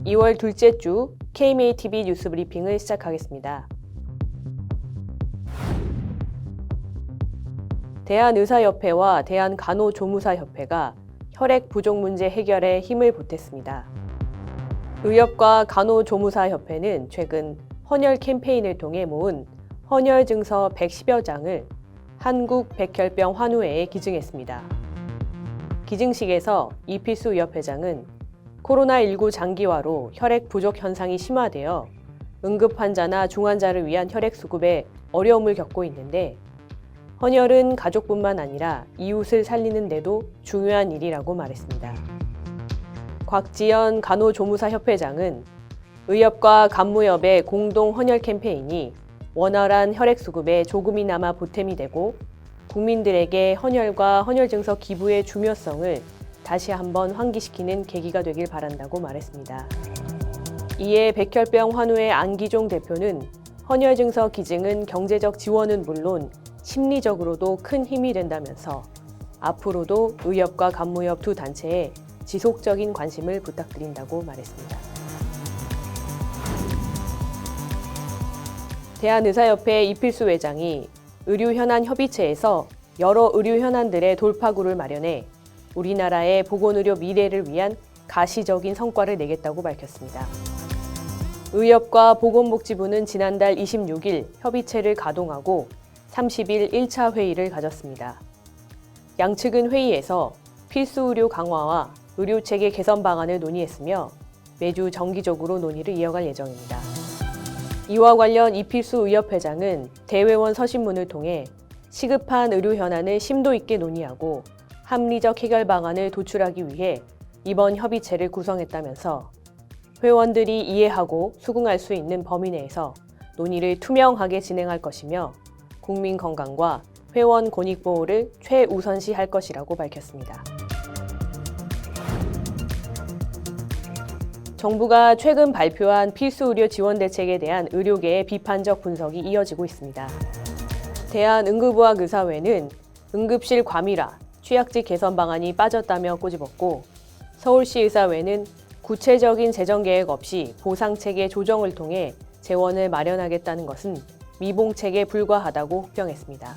2월 둘째 주 KMATV 뉴스 브리핑을 시작하겠습니다. 대한의사협회와 대한간호조무사협회가 혈액 부족 문제 해결에 힘을 보탰습니다. 의협과 간호조무사협회는 최근 헌혈 캠페인을 통해 모은 헌혈 증서 110여 장을 한국백혈병 환우회에 기증했습니다. 기증식에서 이필수 의협회장은 코로나19 장기화로 혈액 부족 현상이 심화되어 응급 환자나 중환자를 위한 혈액 수급에 어려움을 겪고 있는데 헌혈은 가족뿐만 아니라 이웃을 살리는 데도 중요한 일이라고 말했습니다. 곽지연 간호조무사협회장은 의협과 간무협의 공동 헌혈 캠페인이 원활한 혈액 수급에 조금이나마 보탬이 되고 국민들에게 헌혈과 헌혈 증서 기부의 중요성을 다시 한번 환기시키는 계기가 되길 바란다고 말했습니다. 이에 백혈병 환우회 안기종 대표는 헌혈 증서 기증은 경제적 지원은 물론 심리적으로도 큰 힘이 된다면서 앞으로도 의협과 간무협 두 단체에 지속적인 관심을 부탁드린다고 말했습니다. 대한의사협회 이필수 회장이 의료현안협의체에서 여러 의료현안들의 돌파구를 마련해 우리나라의 보건의료 미래를 위한 가시적인 성과를 내겠다고 밝혔습니다. 의협과 보건복지부는 지난달 26일 협의체를 가동하고 30일 1차 회의를 가졌습니다. 양측은 회의에서 필수의료 강화와 의료체계 개선 방안을 논의했으며 매주 정기적으로 논의를 이어갈 예정입니다. 이와 관련 이필수 의협회장은 대회원 서신문을 통해 시급한 의료 현안을 심도 있게 논의하고 합리적 해결 방안을 도출하기 위해 이번 협의체를 구성했다면서 회원들이 이해하고 수긍할 수 있는 범위 내에서 논의를 투명하게 진행할 것이며 국민 건강과 회원 권익 보호를 최우선시할 것이라고 밝혔습니다. 정부가 최근 발표한 필수의료 지원 대책에 대한 의료계의 비판적 분석이 이어지고 있습니다. 대한응급의학의사회는 응급실 과밀화, 취약직 개선 방안이 빠졌다며 꼬집었고 서울시 의사회는 구체적인 재정 계획 없이 보상체계 조정을 통해 재원을 마련하겠다는 것은 미봉책에 불과하다고 혹평했습니다.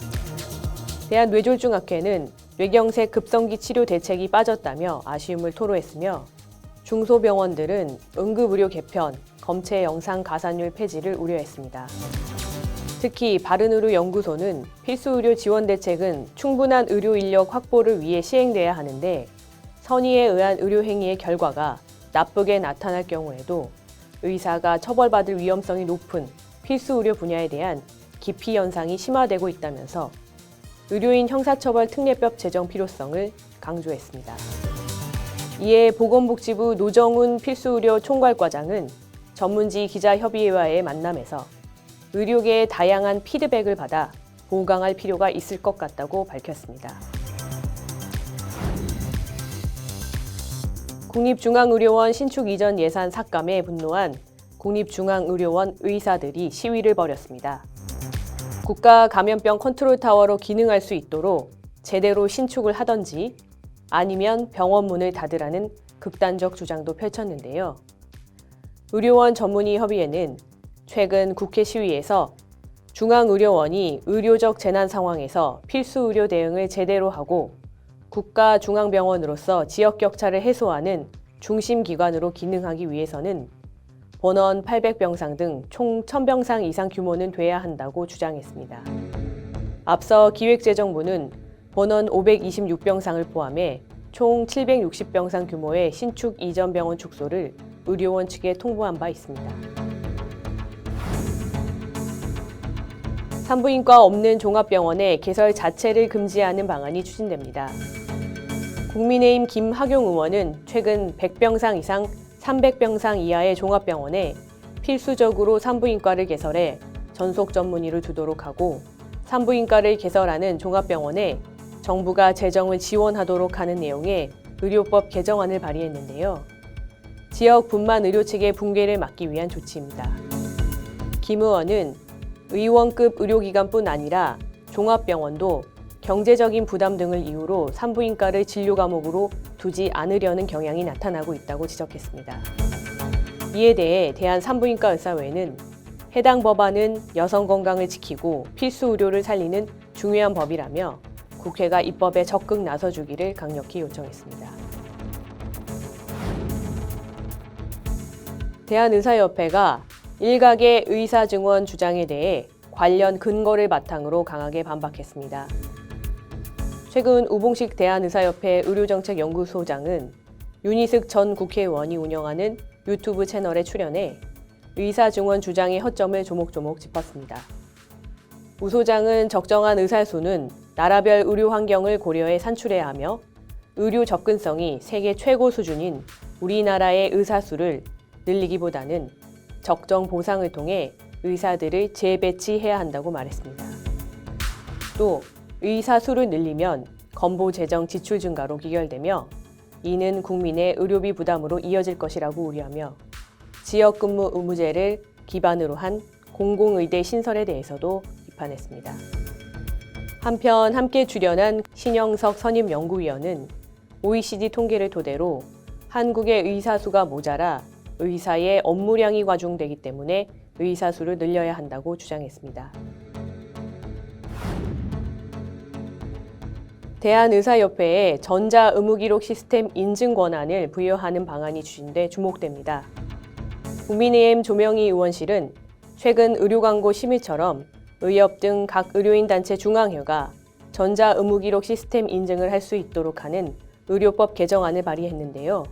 대한뇌졸중학회는 뇌경색 급성기 치료 대책이 빠졌다며 아쉬움을 토로했으며 중소병원들은 응급의료 개편, 검체 영상 가산율 폐지를 우려했습니다. 특히 바른의료연구소는 필수의료 지원 대책은 충분한 의료 인력 확보를 위해 시행돼야 하는데 선의에 의한 의료 행위의 결과가 나쁘게 나타날 경우에도 의사가 처벌받을 위험성이 높은 필수의료 분야에 대한 기피 현상이 심화되고 있다면서 의료인 형사처벌 특례법 제정 필요성을 강조했습니다. 이에 보건복지부 노정훈 필수의료 총괄과장은 전문지 기자협의회와의 만남에서 의료계의 다양한 피드백을 받아 보강할 필요가 있을 것 같다고 밝혔습니다. 국립중앙의료원 신축 이전 예산 삭감에 분노한 국립중앙의료원 의사들이 시위를 벌였습니다. 국가감염병 컨트롤타워로 기능할 수 있도록 제대로 신축을 하던지 아니면 병원 문을 닫으라는 극단적 주장도 펼쳤는데요. 의료원 전문의 협의회는 최근 국회 시위에서 중앙의료원이 의료적 재난 상황에서 필수 의료 대응을 제대로 하고 국가 중앙병원으로서 지역 격차를 해소하는 중심 기관으로 기능하기 위해서는 본원 800병상 등 총 1000병상 이상 규모는 돼야 한다고 주장했습니다. 앞서 기획재정부는 본원 526병상을 포함해 총 760병상 규모의 신축 이전 병원 축소를 의료원 측에 통보한 바 있습니다. 산부인과 없는 종합병원의 개설 자체를 금지하는 방안이 추진됩니다. 국민의힘 김학용 의원은 최근 100병상 이상 300병상 이하의 종합병원에 필수적으로 산부인과를 개설해 전속 전문의를 두도록 하고 산부인과를 개설하는 종합병원에 정부가 재정을 지원하도록 하는 내용의 의료법 개정안을 발의했는데요. 지역 분만 의료체계 붕괴를 막기 위한 조치입니다. 김 의원은 의원급 의료기관뿐 아니라 종합병원도 경제적인 부담 등을 이유로 산부인과를 진료 과목으로 두지 않으려는 경향이 나타나고 있다고 지적했습니다. 이에 대해 대한산부인과 의사회는 해당 법안은 여성 건강을 지키고 필수 의료를 살리는 중요한 법이라며 국회가 입법에 적극 나서주기를 강력히 요청했습니다. 대한의사협회가 일각의 의사 증언 주장에 대해 관련 근거를 바탕으로 강하게 반박했습니다. 최근 우봉식 대한의사협회 의료정책연구소장은 윤희숙 전 국회의원이 운영하는 유튜브 채널에 출연해 의사 증언 주장의 허점을 조목조목 짚었습니다. 우 소장은 적정한 의사 수는 나라별 의료 환경을 고려해 산출해야 하며 의료 접근성이 세계 최고 수준인 우리나라의 의사 수를 늘리기보다는 적정 보상을 통해 의사들을 재배치해야 한다고 말했습니다. 또 의사 수를 늘리면 건보 재정 지출 증가로 귀결되며 이는 국민의 의료비 부담으로 이어질 것이라고 우려하며 지역근무 의무제를 기반으로 한 공공의대 신설에 대해서도 비판했습니다. 한편 함께 출연한 신영석 선임연구위원은 OECD 통계를 토대로 한국의 의사 수가 모자라 의사의 업무량이 과중되기 때문에 의사 수를 늘려야 한다고 주장했습니다. 대한의사협회에 전자의무기록 시스템 인증 권한을 부여하는 방안이 추진돼 주목됩니다. 국민의힘 조명희 의원실은 최근 의료광고 심의처럼 의협 등 각 의료인단체 중앙회가 전자의무기록 시스템 인증을 할 수 있도록 하는 의료법 개정안을 발의했는데요.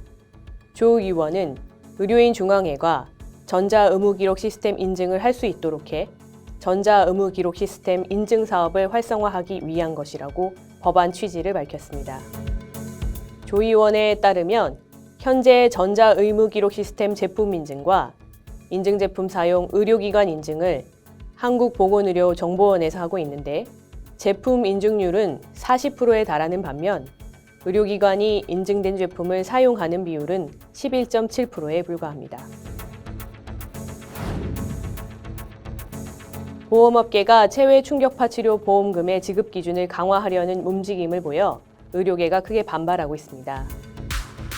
조 의원은 의료인 중앙회가 전자의무기록 시스템 인증을 할 수 있도록 해 전자의무기록 시스템 인증 사업을 활성화하기 위한 것이라고 법안 취지를 밝혔습니다. 조 의원에 따르면 현재 전자의무기록 시스템 제품 인증과 인증제품 사용 의료기관 인증을 한국보건의료정보원에서 하고 있는데 제품 인증률은 40%에 달하는 반면 의료기관이 인증된 제품을 사용하는 비율은 11.7%에 불과합니다. 보험업계가 체외 충격파 치료 보험금의 지급 기준을 강화하려는 움직임을 보여 의료계가 크게 반발하고 있습니다.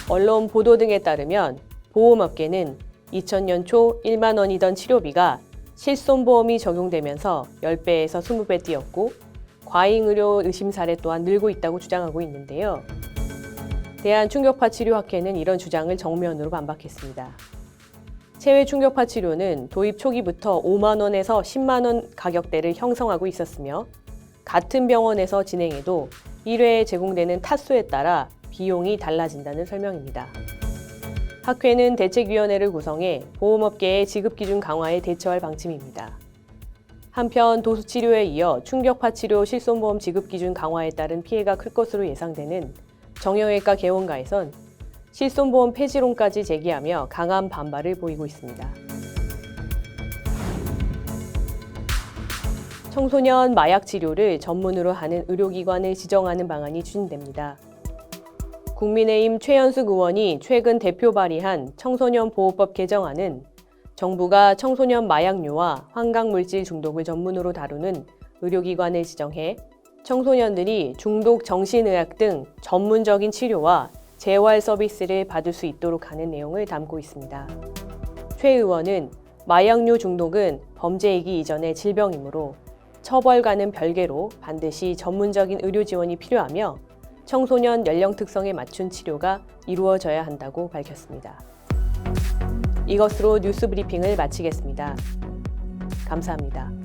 언론 보도 등에 따르면 보험업계는 2000년 초 1만 원이던 치료비가 실손보험이 적용되면서 10배에서 20배 뛰었고 과잉의료 의심 사례 또한 늘고 있다고 주장하고 있는데요. 대한충격파 치료학회는 이런 주장을 정면으로 반박했습니다. 체외 충격파 치료는 도입 초기부터 5만 원에서 10만 원 가격대를 형성하고 있었으며 같은 병원에서 진행해도 1회에 제공되는 타수에 따라 비용이 달라진다는 설명입니다. 학회는 대책위원회를 구성해 보험업계의 지급기준 강화에 대처할 방침입니다. 한편 도수치료에 이어 충격파 치료 실손보험 지급기준 강화에 따른 피해가 클 것으로 예상되는 정형외과 개원가에선 실손보험 폐지론까지 제기하며 강한 반발을 보이고 있습니다. 청소년 마약 치료를 전문으로 하는 의료기관을 지정하는 방안이 추진됩니다. 국민의힘 최연숙 의원이 최근 대표 발의한 청소년 보호법 개정안은 정부가 청소년 마약류와 환각물질 중독을 전문으로 다루는 의료기관을 지정해 청소년들이 중독 정신의학 등 전문적인 치료와 재활 서비스를 받을 수 있도록 하는 내용을 담고 있습니다. 최 의원은 마약류 중독은 범죄이기 이전의 질병이므로 처벌과는 별개로 반드시 전문적인 의료 지원이 필요하며 청소년 연령 특성에 맞춘 치료가 이루어져야 한다고 밝혔습니다. 이것으로 뉴스 브리핑을 마치겠습니다. 감사합니다.